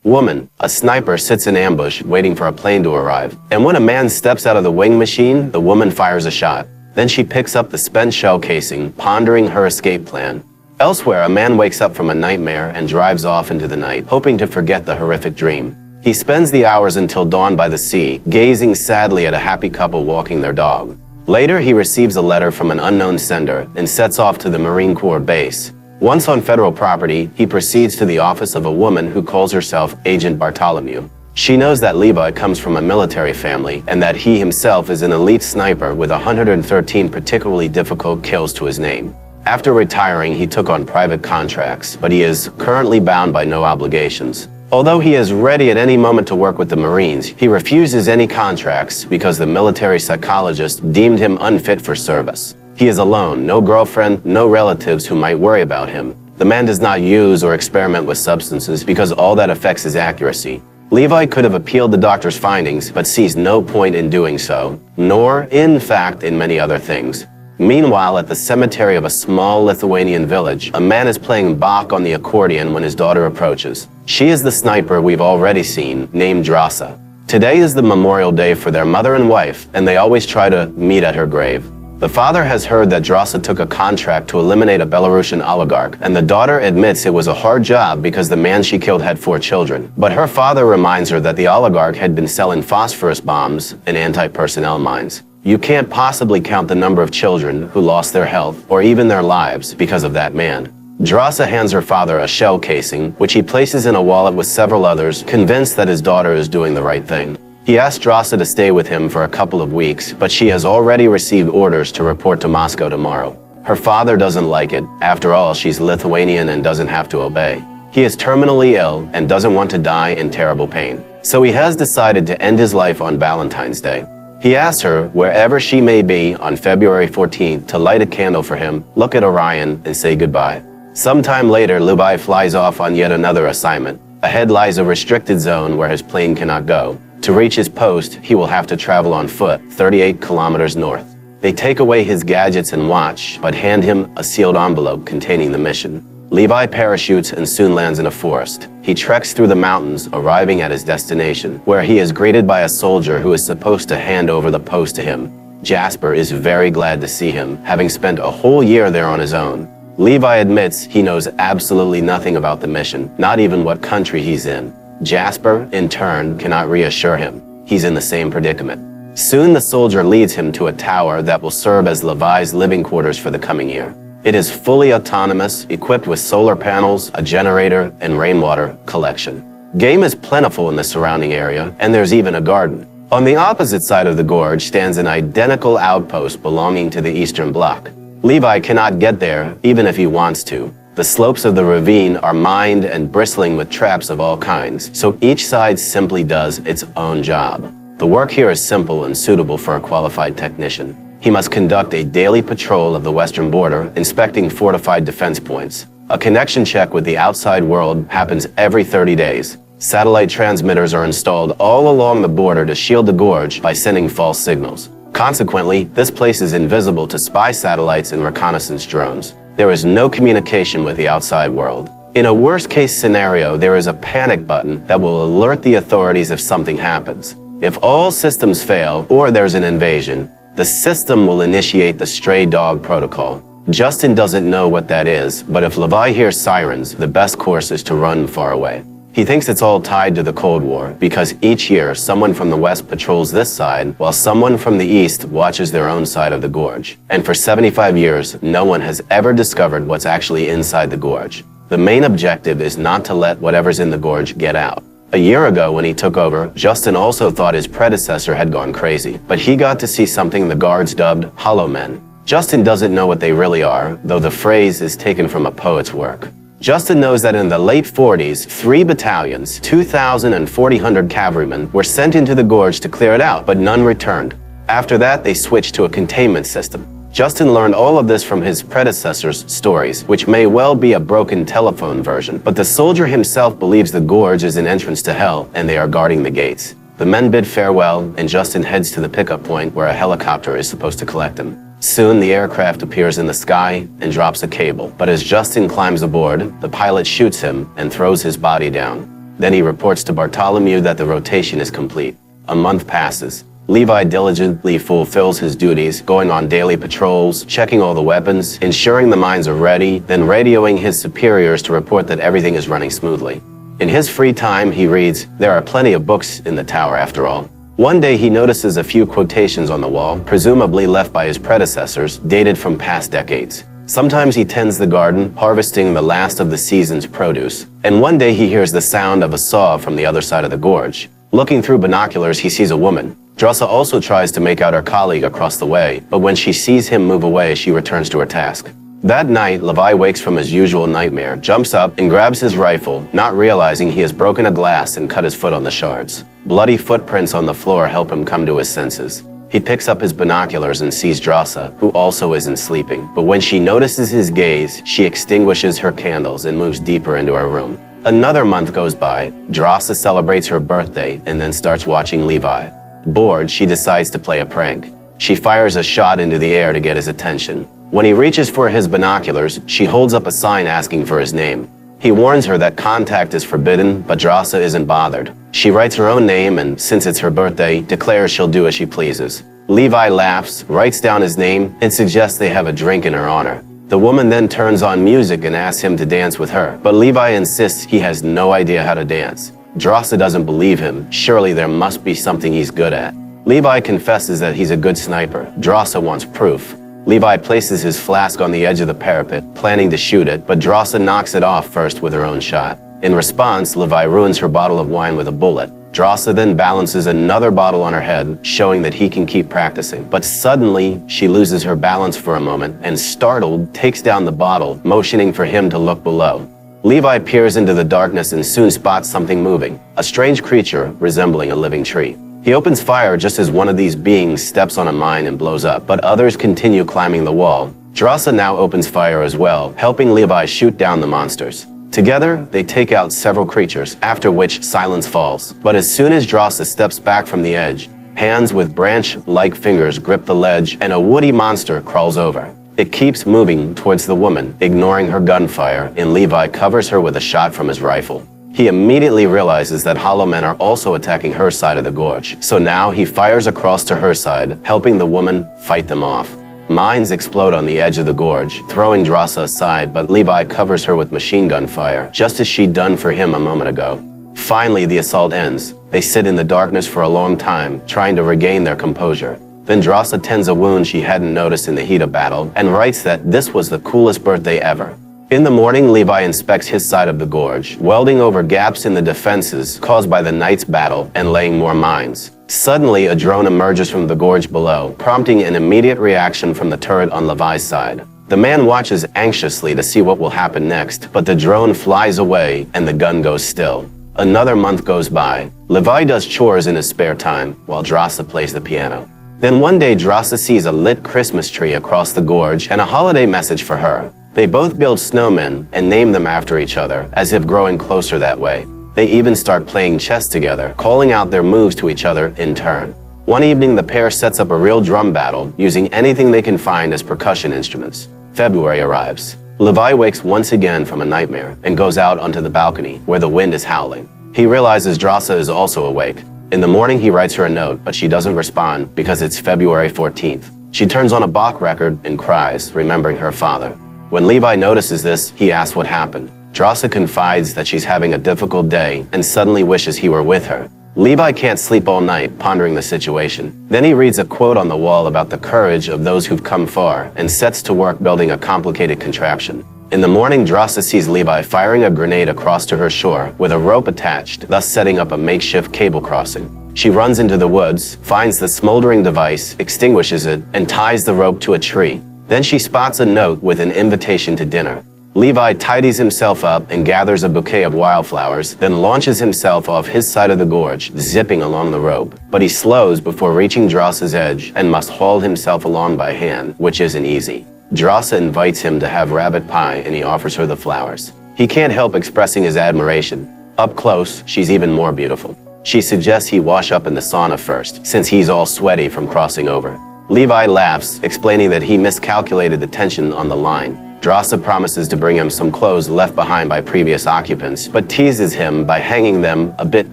Woman, a sniper sits in ambush waiting for a plane to arrive. And when a man steps out of the wing machine, the woman fires a shot. Then she picks up the spent shell casing, pondering her escape plan. Elsewhere, a man wakes up from a nightmare and drives off into the night, hoping to forget the horrific dream. He spends the hours until dawn by the sea, gazing sadly at a happy couple walking their dog. Later, he receives a letter from an unknown sender and sets off to the Marine Corps base. Once on federal property, he proceeds to the office of a woman who calls herself Agent Bartholomew. She knows that Levi comes from a military family and that he himself is an elite sniper with 113 particularly difficult kills to his name. After retiring, he took on private contracts, but he is currently bound by no obligations. Although he is ready at any moment to work with the Marines, he refuses any contracts because the military psychologist deemed him unfit for service. He is alone, no girlfriend, no relatives who might worry about him. The man does not use or experiment with substances because all that affects his accuracy. Levi could have appealed the doctor's findings, but sees no point in doing so, nor, in fact, in many other things. Meanwhile, at the cemetery of a small Lithuanian village, a man is playing Bach on the accordion when his daughter approaches. She is the sniper we've already seen, named Drasa. Today is the memorial day for their mother and wife, and they always try to meet at her grave. The father has heard that Drasa took a contract to eliminate a Belarusian oligarch, and the daughter admits it was a hard job because the man she killed had 4 children. But her father reminds her that the oligarch had been selling phosphorus bombs and anti-personnel mines. You can't possibly count the number of children who lost their health or even their lives because of that man. Drasa hands her father a shell casing, which he places in a wallet with several others, convinced that his daughter is doing the right thing. He asks Drasa to stay with him for a couple of weeks, but she has already received orders to report to Moscow tomorrow. Her father doesn't like it. After all, she's Lithuanian and doesn't have to obey. He is terminally ill and doesn't want to die in terrible pain. So he has decided to end his life on Valentine's Day. He asks her, wherever she may be on February 14th, to light a candle for him, look at Orion, and say goodbye. Sometime later, Levi flies off on yet another assignment. Ahead lies a restricted zone where his plane cannot go. To reach his post, he will have to travel on foot, 38 kilometers north. They take away his gadgets and watch, but hand him a sealed envelope containing the mission. Levi parachutes and soon lands in a forest. He treks through the mountains, arriving at his destination, where he is greeted by a soldier who is supposed to hand over the post to him. Jasper is very glad to see him, having spent a whole year there on his own. Levi admits he knows absolutely nothing about the mission, not even what country he's in. Jasper, in turn, cannot reassure him. He's in the same predicament. Soon the soldier leads him to a tower that will serve as Levi's living quarters for the coming year. It is fully autonomous, equipped with solar panels, a generator, and rainwater collection. Game is plentiful in the surrounding area, and there's even a garden. On the opposite side of the gorge stands an identical outpost belonging to the Eastern Bloc. Levi cannot get there, even if he wants to. The slopes of the ravine are mined and bristling with traps of all kinds, so each side simply does its own job. The work here is simple and suitable for a qualified technician. He must conduct a daily patrol of the western border, inspecting fortified defense points. A connection check with the outside world happens every 30 days. Satellite transmitters are installed all along the border to shield the gorge by sending false signals. Consequently, this place is invisible to spy satellites and reconnaissance drones. There is no communication with the outside world. In a worst-case scenario, there is a panic button that will alert the authorities if something happens. If all systems fail or there's an invasion, the system will initiate the stray dog protocol. Justin doesn't know what that is, but if Levi hears sirens, the best course is to run far away. He thinks it's all tied to the Cold War because each year someone from the west patrols this side while someone from the east watches their own side of the gorge. And for 75 years, no one has ever discovered what's actually inside the gorge. The main objective is not to let whatever's in the gorge get out. A year ago when he took over, Justin also thought his predecessor had gone crazy, but he got to see something the guards dubbed Hollow Men. Justin doesn't know what they really are, though the phrase is taken from a poet's work. Justin knows that in the late 40s, 3 battalions, 2,000 and 4,000 cavalrymen were sent into the gorge to clear it out, but none returned. After that, they switched to a containment system. Justin learned all of this from his predecessor's stories, which may well be a broken telephone version, but the soldier himself believes the gorge is an entrance to hell and they are guarding the gates. The men bid farewell and Justin heads to the pickup point where a helicopter is supposed to collect him. Soon the aircraft appears in the sky and drops a cable, but as Justin climbs aboard, the pilot shoots him and throws his body down. Then he reports to Bartholomew that the rotation is complete. A month passes. Levi diligently fulfills his duties, going on daily patrols, checking all the weapons, ensuring the mines are ready, then radioing his superiors to report that everything is running smoothly. In his free time, he reads. There are plenty of books in the tower after all. One day he notices a few quotations on the wall, presumably left by his predecessors, dated from past decades. Sometimes he tends the garden, harvesting the last of the season's produce, and one day he hears the sound of a saw from the other side of the gorge. Looking through binoculars, he sees a woman. Drossa also tries to make out her colleague across the way, but when she sees him move away, she returns to her task. That night, Levi wakes from his usual nightmare, jumps up, and grabs his rifle, not realizing he has broken a glass and cut his foot on the shards. Bloody footprints on the floor help him come to his senses. He picks up his binoculars and sees Drossa, who also isn't sleeping, but when she notices his gaze, she extinguishes her candles and moves deeper into her room. Another month goes by. Drossa celebrates her birthday and then starts watching Levi. Bored, she decides to play a prank. She fires a shot into the air to get his attention. When he reaches for his binoculars, she holds up a sign asking for his name. He warns her that contact is forbidden, but Drossa isn't bothered. She writes her own name and, since it's her birthday, declares she'll do as she pleases. Levi laughs, writes down his name, and suggests they have a drink in her honor. The woman then turns on music and asks him to dance with her, but Levi insists he has no idea how to dance. Drossa doesn't believe him. Surely there must be something he's good at. Levi confesses that he's a good sniper. Drossa wants proof. Levi places his flask on the edge of the parapet, planning to shoot it, but Drossa knocks it off first with her own shot. In response, Levi ruins her bottle of wine with a bullet. Drossa then balances another bottle on her head, showing that he can keep practicing. But suddenly, she loses her balance for a moment and, startled, takes down the bottle, motioning for him to look below. Levi peers into the darkness and soon spots something moving, a strange creature resembling a living tree. He opens fire just as one of these beings steps on a mine and blows up, but others continue climbing the wall. Drossa now opens fire as well, helping Levi shoot down the monsters. Together, they take out several creatures, after which silence falls. But as soon as Drossa steps back from the edge, hands with branch-like fingers grip the ledge and a woody monster crawls over. It keeps moving towards the woman, ignoring her gunfire, and Levi covers her with a shot from his rifle. He immediately realizes that hollow men are also attacking her side of the gorge, so now he fires across to her side, helping the woman fight them off. Mines explode on the edge of the gorge, throwing Drossa aside, but Levi covers her with machine gun fire, just as she'd done for him a moment ago. Finally, the assault ends. They sit in the darkness for a long time, trying to regain their composure. Then Drossa tends a wound she hadn't noticed in the heat of battle and writes that this was the coolest birthday ever. In the morning, Levi inspects his side of the gorge, welding over gaps in the defenses caused by the night's battle and laying more mines. Suddenly, a drone emerges from the gorge below, prompting an immediate reaction from the turret on Levi's side. The man watches anxiously to see what will happen next, but the drone flies away and the gun goes still. Another month goes by. Levi does chores in his spare time, while Drossa plays the piano. Then one day, Drossa sees a lit Christmas tree across the gorge and a holiday message for her. They both build snowmen and name them after each other, as if growing closer that way. They even start playing chess together, calling out their moves to each other in turn. One evening, the pair sets up a real drum battle, using anything they can find as percussion instruments. February arrives. Levi wakes once again from a nightmare and goes out onto the balcony, where the wind is howling. He realizes Drossa is also awake. In the morning, he writes her a note, but she doesn't respond because it's February 14th. She turns on a Bach record and cries, remembering her father. When Levi notices this, he asks what happened. Drossa confides that she's having a difficult day and suddenly wishes he were with her. Levi can't sleep all night, pondering the situation. Then he reads a quote on the wall about the courage of those who've come far and sets to work building a complicated contraption. In the morning, Drossa sees Levi firing a grenade across to her shore with a rope attached, thus setting up a makeshift cable crossing. She runs into the woods, finds the smoldering device, extinguishes it, and ties the rope to a tree. Then she spots a note with an invitation to dinner. Levi tidies himself up and gathers a bouquet of wildflowers, then launches himself off his side of the gorge, zipping along the rope. But he slows before reaching Drossa's edge and must haul himself along by hand, which isn't easy. Drossa invites him to have rabbit pie and he offers her the flowers. He can't help expressing his admiration. Up close, she's even more beautiful. She suggests he wash up in the sauna first, since he's all sweaty from crossing over. Levi laughs, explaining that he miscalculated the tension on the line. Drossa promises to bring him some clothes left behind by previous occupants, but teases him by hanging them a bit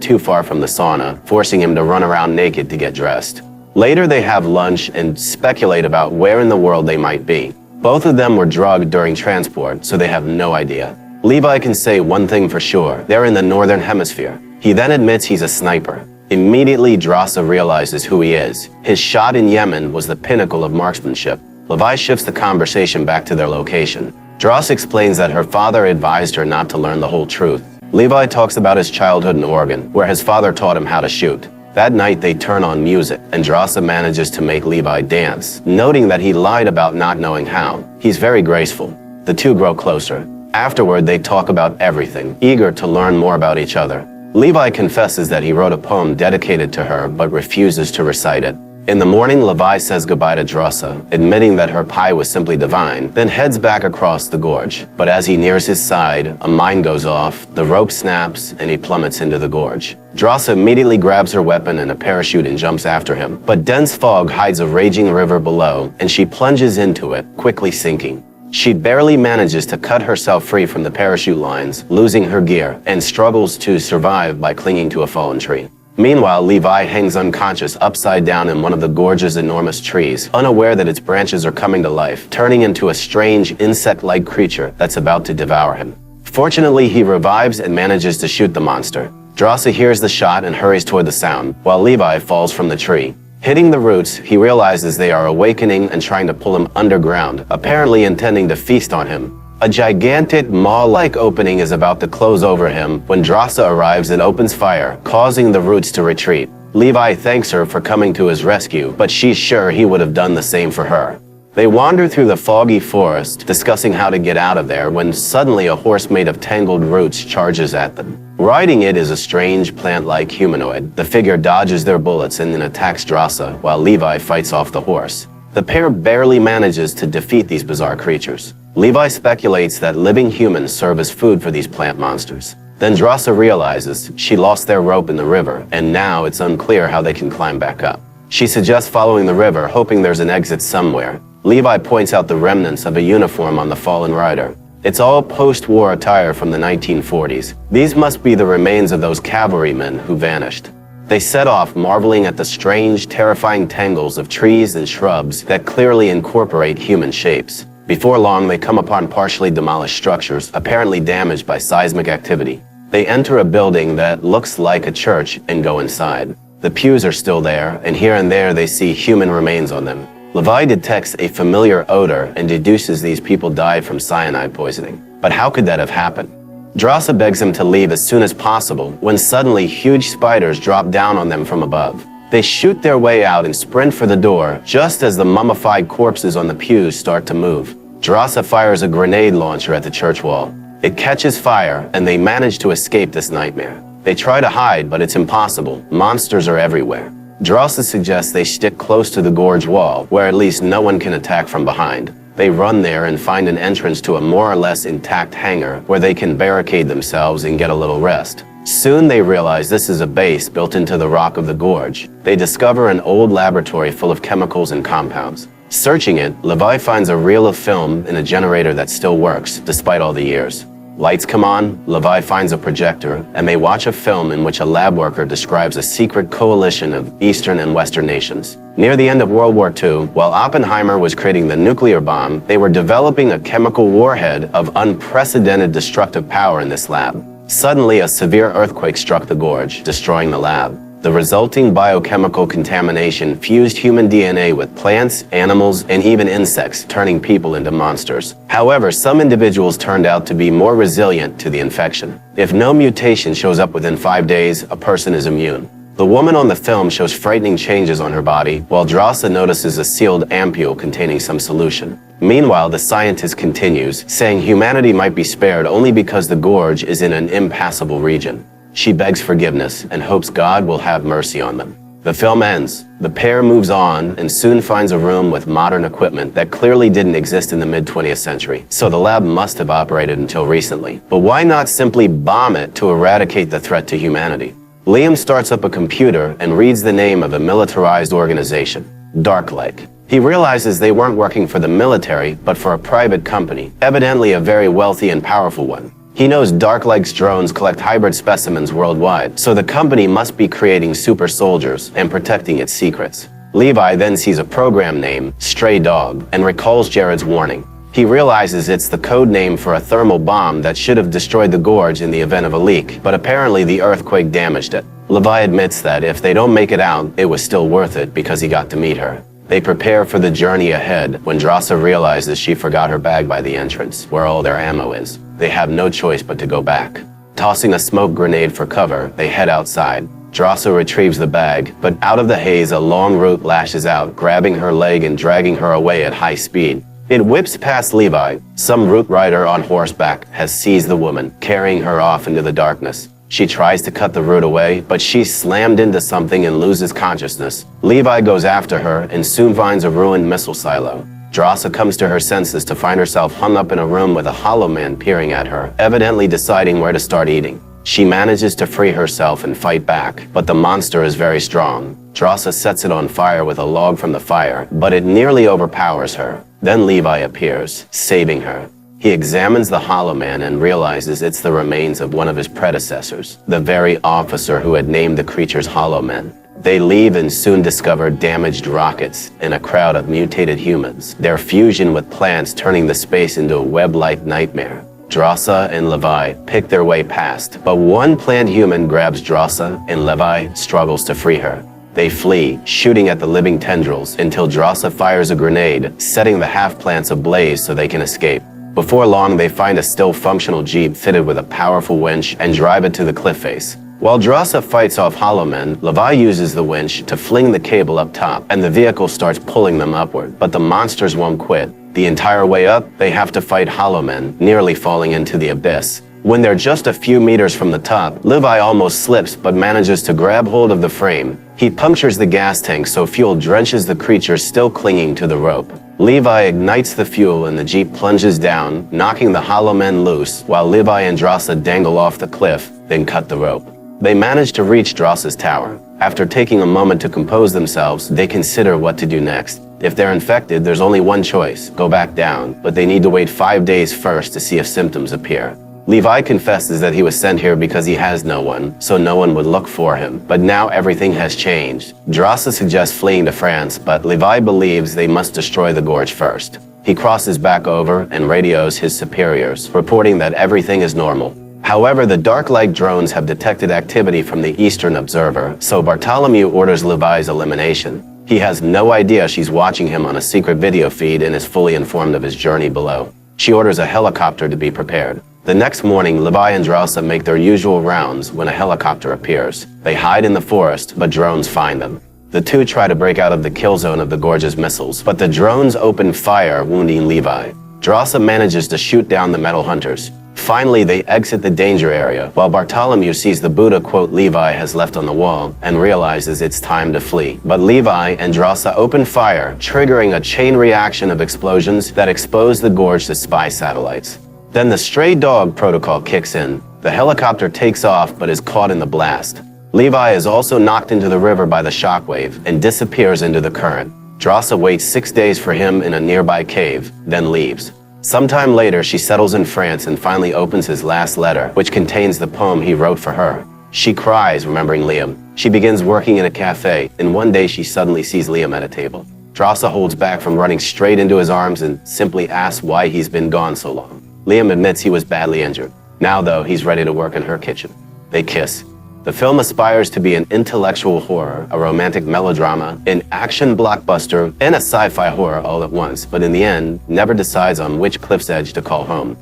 too far from the sauna, forcing him to run around naked to get dressed. Later, they have lunch and speculate about where in the world they might be. Both of them were drugged during transport, so they have no idea. Levi can say one thing for sure: they're in the northern hemisphere. He then admits he's a sniper. Immediately, Drossa realizes who he is. His shot in Yemen was the pinnacle of marksmanship. Levi shifts the conversation back to their location. Dross explains that her father advised her not to learn the whole truth. Levi talks about his childhood in Oregon, where his father taught him how to shoot. That night, they turn on music, and Drossa manages to make Levi dance, noting that he lied about not knowing how. He's very graceful. The two grow closer. Afterward, they talk about everything, eager to learn more about each other. Levi confesses that he wrote a poem dedicated to her, but refuses to recite it. In the morning, Levi says goodbye to Drossa, admitting that her pie was simply divine, then heads back across the gorge. But as he nears his side, a mine goes off, the rope snaps, and he plummets into the gorge. Drossa immediately grabs her weapon and a parachute and jumps after him. But dense fog hides a raging river below, and she plunges into it, quickly sinking. She barely manages to cut herself free from the parachute lines, losing her gear, and struggles to survive by clinging to a fallen tree. Meanwhile, Levi hangs unconscious upside down in one of the gorge's enormous trees, unaware that its branches are coming to life, turning into a strange insect-like creature that's about to devour him. Fortunately, he revives and manages to shoot the monster. Drossa hears the shot and hurries toward the sound, while Levi falls from the tree. Hitting the roots, he realizes they are awakening and trying to pull him underground, apparently intending to feast on him. A gigantic maw-like opening is about to close over him when Drossa arrives and opens fire, causing the roots to retreat. Levi thanks her for coming to his rescue, but she's sure he would have done the same for her. They wander through the foggy forest, discussing how to get out of there, when suddenly a horse made of tangled roots charges at them. Riding it is a strange plant-like humanoid. The figure dodges their bullets and then attacks Drossa, while Levi fights off the horse. The pair barely manages to defeat these bizarre creatures. Levi speculates that living humans serve as food for these plant monsters. Then Drossa realizes she lost their rope in the river, and now it's unclear how they can climb back up. She suggests following the river, hoping there's an exit somewhere. Levi points out the remnants of a uniform on the fallen rider. It's all post-war attire from the 1940s. These must be the remains of those cavalrymen who vanished. They set off, marveling at the strange, terrifying tangles of trees and shrubs that clearly incorporate human shapes. Before long, they come upon partially demolished structures, apparently damaged by seismic activity. They enter a building that looks like a church and go inside. The pews are still there, and here and there they see human remains on them. Levi detects a familiar odor and deduces these people died from cyanide poisoning. But how could that have happened? Drossa begs him to leave as soon as possible when suddenly huge spiders drop down on them from above. They shoot their way out and sprint for the door just as the mummified corpses on the pews start to move. Drossa fires a grenade launcher at the church wall. It catches fire and they manage to escape this nightmare. They try to hide, but it's impossible. Monsters are everywhere. Drossa suggests they stick close to the gorge wall, where at least no one can attack from behind. They run there and find an entrance to a more or less intact hangar where they can barricade themselves and get a little rest. Soon they realize this is a base built into the rock of the gorge. They discover an old laboratory full of chemicals and compounds. Searching it, Levi finds a reel of film in a generator that still works, despite all the years. Lights come on, Levi finds a projector, and they watch a film in which a lab worker describes a secret coalition of Eastern and Western nations. Near the end of World War II, while Oppenheimer was creating the nuclear bomb, they were developing a chemical warhead of unprecedented destructive power in this lab. Suddenly, a severe earthquake struck the gorge, destroying the lab. The resulting biochemical contamination fused human DNA with plants, animals, and even insects, turning people into monsters. However, some individuals turned out to be more resilient to the infection. If no mutation shows up within 5 days, a person is immune. The woman on the film shows frightening changes on her body, while Drossa notices a sealed ampule containing some solution. Meanwhile, the scientist continues, saying humanity might be spared only because the gorge is in an impassable region. She begs forgiveness and hopes God will have mercy on them. The film ends. The pair moves on and soon finds a room with modern equipment that clearly didn't exist in the mid-20th century, so the lab must have operated until recently. But why not simply bomb it to eradicate the threat to humanity? Liam starts up a computer and reads the name of a militarized organization, Darklake. He realizes they weren't working for the military, but for a private company, evidently a very wealthy and powerful one. He knows Deadliest drones collect hybrid specimens worldwide, so the company must be creating super soldiers and protecting its secrets. Levi then sees a program name, Stray Dog, and recalls Jared's warning. He realizes it's the code name for a thermal bomb that should have destroyed the Gorge in the event of a leak, but apparently the earthquake damaged it. Levi admits that if they don't make it out, it was still worth it because he got to meet her. They prepare for the journey ahead when Drossa realizes she forgot her bag by the entrance, where all their ammo is. They have no choice but to go back. Tossing a smoke grenade for cover, they head outside. Drossa retrieves the bag, but out of the haze a long root lashes out, grabbing her leg and dragging her away at high speed. It whips past Levi. Some root rider on horseback has seized the woman, carrying her off into the darkness. She tries to cut the root away, but she's slammed into something and loses consciousness. Levi goes after her and soon finds a ruined missile silo. Drossa comes to her senses to find herself hung up in a room with a hollow man peering at her, evidently deciding where to start eating. She manages to free herself and fight back, but the monster is very strong. Drossa sets it on fire with a log from the fire, but it nearly overpowers her. Then Levi appears, saving her. He examines the hollow man and realizes it's the remains of one of his predecessors, the very officer who had named the creatures hollow men. They leave and soon discover damaged rockets and a crowd of mutated humans, their fusion with plants turning the space into a web-like nightmare. Drossa and Levi pick their way past, but one plant human grabs Drossa and Levi struggles to free her. They flee, shooting at the living tendrils until Drossa fires a grenade, setting the half-plants ablaze so they can escape. Before long, they find a still functional jeep fitted with a powerful winch and drive it to the cliff face. While Drossa fights off hollow men, Levi uses the winch to fling the cable up top, and the vehicle starts pulling them upward, but the monsters won't quit. The entire way up, they have to fight hollow men, nearly falling into the abyss. When they're just a few meters from the top, Levi almost slips but manages to grab hold of the frame. He punctures the gas tank so fuel drenches the creatures still clinging to the rope. Levi ignites the fuel and the jeep plunges down, knocking the hollow men loose, while Levi and Drossa dangle off the cliff, then cut the rope. They manage to reach Drossa's tower. After taking a moment to compose themselves, they consider what to do next. If they're infected, there's only one choice, go back down, but they need to wait 5 days first to see if symptoms appear. Levi confesses that he was sent here because he has no one, so no one would look for him. But now everything has changed. Drossa suggests fleeing to France, but Levi believes they must destroy the Gorge first. He crosses back over and radios his superiors, reporting that everything is normal. However, the Deadliest drones have detected activity from the Eastern Observer, so Bartholomew orders Levi's elimination. He has no idea she's watching him on a secret video feed and is fully informed of his journey below. She orders a helicopter to be prepared. The next morning, Levi and Drossa make their usual rounds when a helicopter appears. They hide in the forest, but drones find them. The two try to break out of the kill zone of the Gorge's missiles, but the drones open fire, wounding Levi. Drossa manages to shoot down the metal hunters. Finally, they exit the danger area, while Bartholomew sees the Buddha quote Levi has left on the wall and realizes it's time to flee. But Levi and Drossa open fire, triggering a chain reaction of explosions that expose the Gorge to spy satellites. Then the stray dog protocol kicks in. The helicopter takes off but is caught in the blast. Levi is also knocked into the river by the shockwave and disappears into the current. Drossa waits 6 days for him in a nearby cave, then leaves. Sometime later, she settles in France and finally opens his last letter, which contains the poem he wrote for her. She cries, remembering Liam. She begins working in a cafe, and one day she suddenly sees Liam at a table. Drossa holds back from running straight into his arms and simply asks why he's been gone so long. Liam admits he was badly injured. Now, though, he's ready to work in her kitchen. They kiss. The film aspires to be an intellectual horror, a romantic melodrama, an action blockbuster, and a sci-fi horror all at once, but in the end, never decides on which cliff's edge to call home.